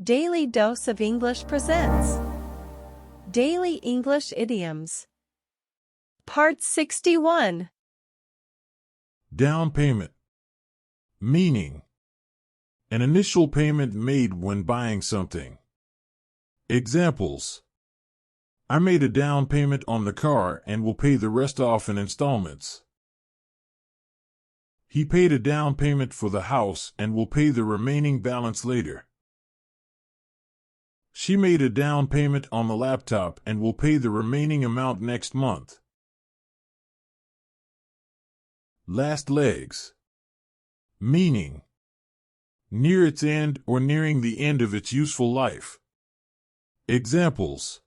Daily Dose of English presents Daily English Idioms. Part 61. Down payment. Meaning: an initial payment made when buying something. Examples: I made a down payment on the car and will pay the rest off in installments. He paid a down payment for the house and will pay the remaining balance later. She made a down payment on the laptop and will pay the remaining amount next month. Last legs. Meaning: near its end or nearing the end of its useful life. Examples: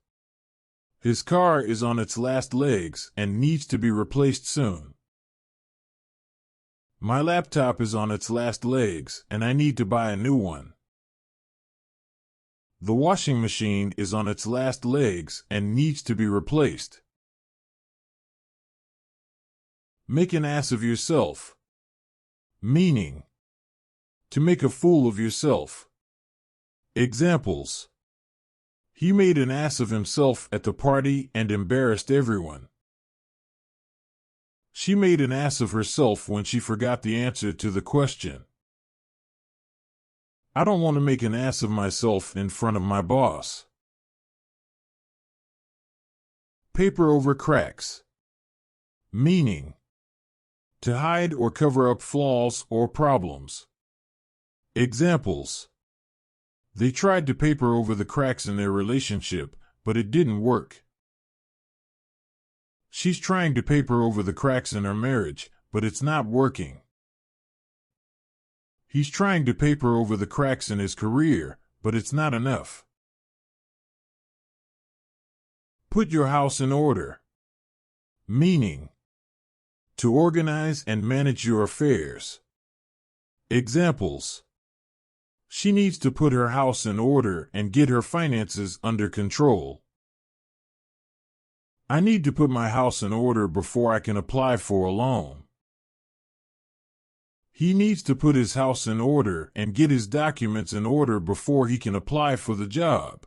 his car is on its last legs and needs to be replaced soon. My laptop is on its last legs and I need to buy a new one. The washing machine is on its last legs and needs to be replaced. Make an ass of yourself. Meaning: to make a fool of yourself. Examples: he made an ass of himself at the party and embarrassed everyone. She made an ass of herself when she forgot the answer to the question. I don't want to make an ass of myself in front of my boss. Paper over cracks. Meaning: to hide or cover up flaws or problems. Examples: they tried to paper over the cracks in their relationship, but it didn't work. She's trying to paper over the cracks in her marriage, but it's not working. He's trying to paper over the cracks in his career, but it's not enough. Put your house in order. Meaning: to organize and manage your affairs. Examples: she needs to put her house in order and get her finances under control. I need to put my house in order before I can apply for a loan. He needs to put his house in order and get his documents in order before he can apply for the job.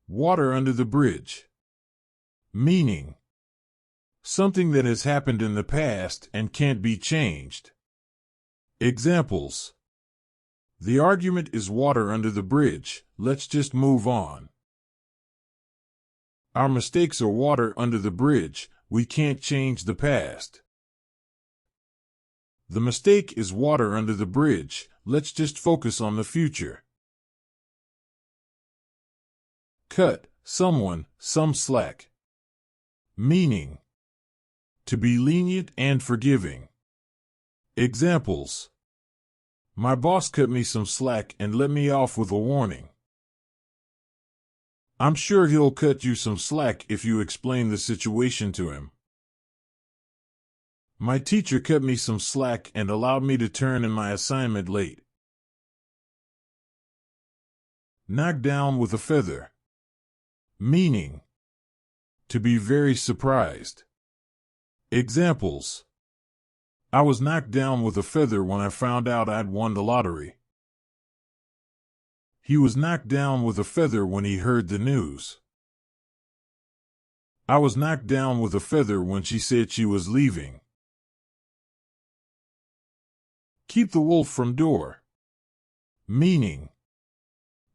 Water under the bridge. Meaning: something that has happened in the past and can't be changed. Examples: the argument is water under the bridge, let's just move on. Our mistakes are water under the bridge, we can't change the past. The mistake is water under the bridge, let's just focus on the future. Cut someone some slack. Meaning: to be lenient and forgiving. Examples: my boss cut me some slack and let me off with a warning. I'm sure he'll cut you some slack if you explain the situation to him. My teacher cut me some slack and allowed me to turn in my assignment late. Knock down with a feather. Meaning: to be very surprised. Examples: I was knocked down with a feather when I found out I'd won the lottery. He was knocked down with a feather when he heard the news. I was knocked down with a feather when she said she was leaving. Keep the wolf from door. Meaning: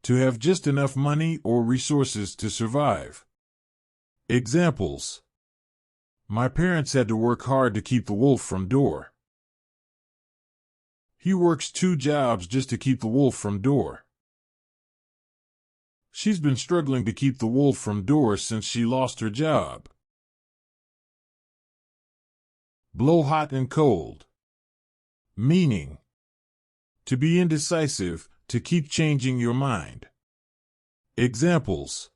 to have just enough money or resources to survive. Examples: my parents had to work hard to keep the wolf from door. He works 2 jobs just to keep the wolf from door. She's been struggling to keep the wolf from door since she lost her job. Blow hot and cold. Meaning: to be indecisive, to keep changing your mind. Examples: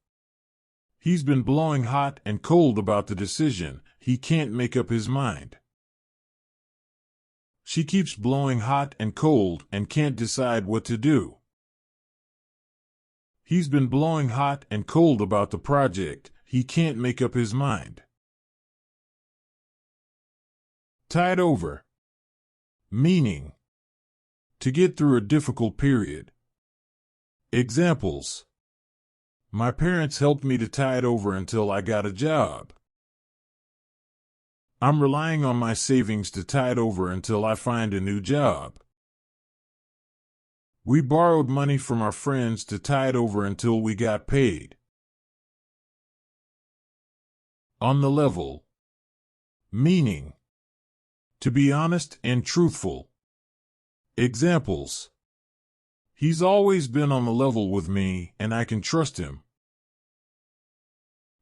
he's been blowing hot and cold about the decision, he can't make up his mind. She keeps blowing hot and cold and can't decide what to do. He's been blowing hot and cold about the project, he can't make up his mind. Tide over. Meaning: To get through a difficult period. Examples. My parents helped me to tide over until I got a job. I'm relying on my savings to tide over until I find a new job. We borrowed money from our friends to tide over until we got paid. On the level. Meaning. To be honest and truthful. Examples. He's always been on the level with me, and I can trust him.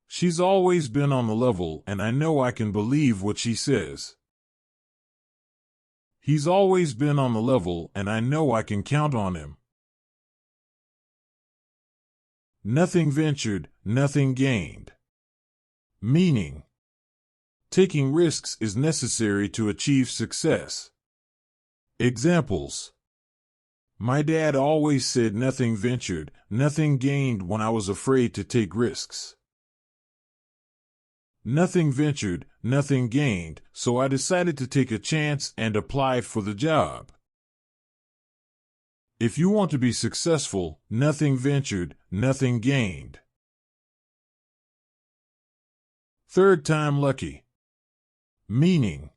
She's always been on the level, and I know I can believe what she says. He's always been on the level, and I know I can count on him. Nothing ventured, nothing gained. Meaning. Taking risks is necessary to achieve success. Examples. My dad always said nothing ventured, nothing gained when I was afraid to take risks. Nothing ventured, nothing gained, so I decided to take a chance and applied for the job. If you want to be successful, nothing ventured, nothing gained. Third time lucky. Meaning.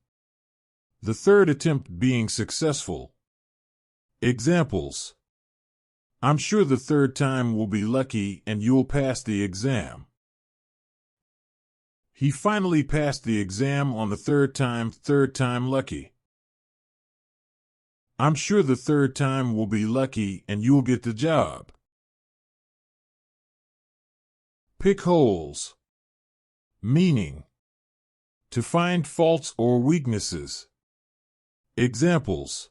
The third attempt being successful. Examples. I'm sure the third time will be lucky and you'll pass the exam. He finally passed the exam on the third time lucky. I'm sure the third time will be lucky and you'll get the job. Pick holes. Meaning. To find faults or weaknesses. Examples.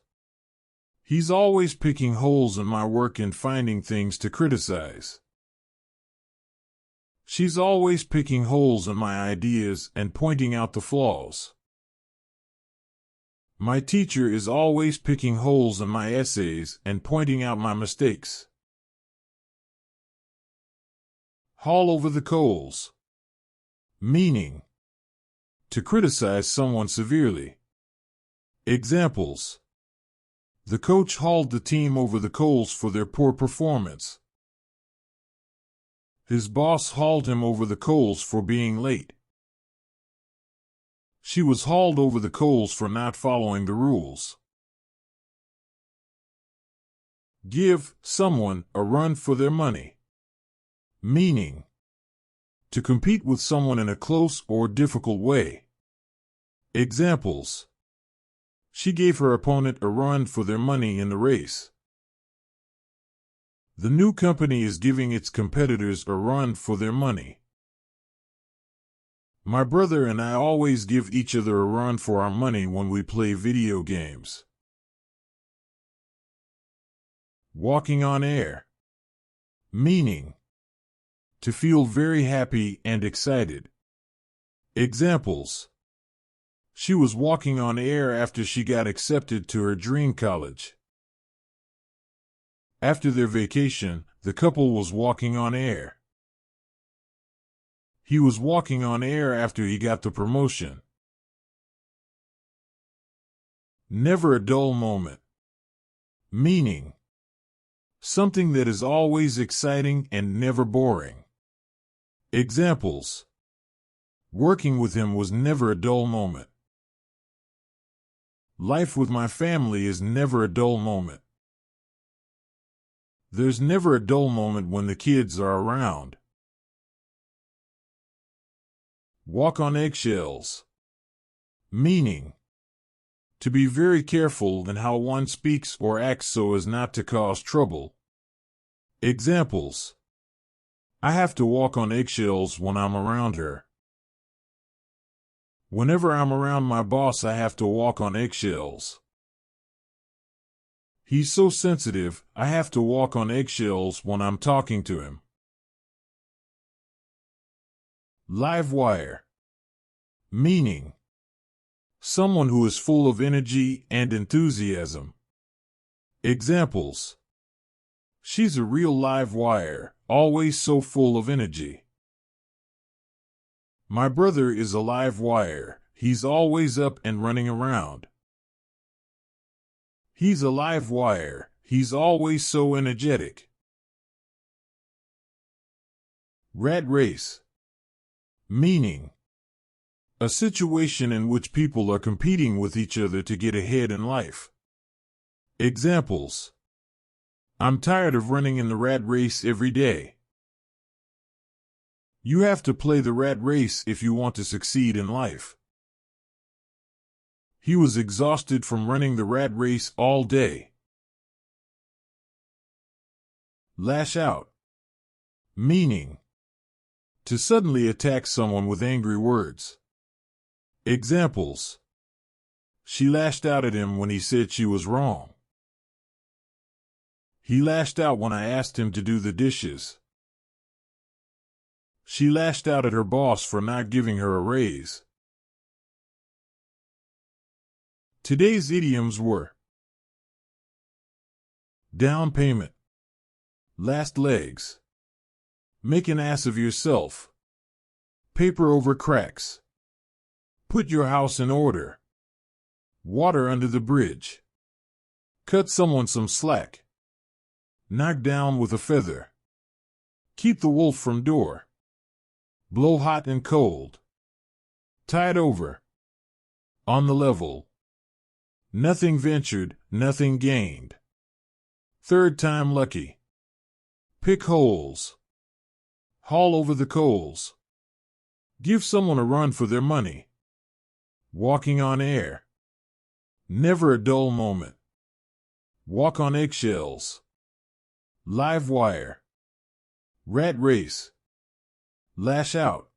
He's always picking holes in my work and finding things to criticize. She's always picking holes in my ideas and pointing out the flaws. My teacher is always picking holes in my essays and pointing out my mistakes. Haul over the coals. Meaning. To criticize someone severely. Examples. The coach hauled the team over the coals for their poor performance. His boss hauled him over the coals for being late. She was hauled over the coals for not following the rules. Give someone a run for their money. Meaning. To compete with someone in a close or difficult way. Examples. She gave her opponent a run for their money in the race. The new company is giving its competitors a run for their money. My brother and I always give each other a run for our money when we play video games. Walking on air. Meaning. To feel very happy and excited. Examples. She was walking on air after she got accepted to her dream college. After their vacation, the couple was walking on air. He was walking on air after he got the promotion. Never a dull moment. Meaning. Something that is always exciting and never boring. Examples. Working with him was never a dull moment. Life with my family is never a dull moment. There's never a dull moment when the kids are around. Walk on eggshells. Meaning. To be very careful in how one speaks or acts so as not to cause trouble. Examples. I have to walk on eggshells when I'm around her. Whenever I'm around my boss, I have to walk on eggshells. He's so sensitive, I have to walk on eggshells when I'm talking to him. Livewire. Meaning. Someone who is full of energy and enthusiasm. Examples. She's a real live wire, always so full of energy. My brother is a live wire, he's always up and running around. He's a live wire. He's always so energetic. Rat race. Meaning: a situation in which people are competing with each other to get ahead in life. Examples: I'm tired of running in the rat race every day. You have to play the rat race if you want to succeed in life. He was exhausted from running the rat race all day. Lash out. Meaning: to suddenly attack someone with angry words. Examples: she lashed out at him when he said she was wrong. He lashed out when I asked him to do the dishes. She lashed out at her boss for not giving her a raise. Today's idioms were: down payment, last legs, make an ass of yourself, paper over cracks, put your house in order, water under the bridge, cut someone some slack, knock down with a feather, keep the wolf from door, blow hot and cold, tide over, on the level, nothing ventured, nothing gained, third time lucky, pick holes, haul over the coals, give someone a run for their money, walking on air, never a dull moment, walk on eggshells, live wire, rat race, lash out.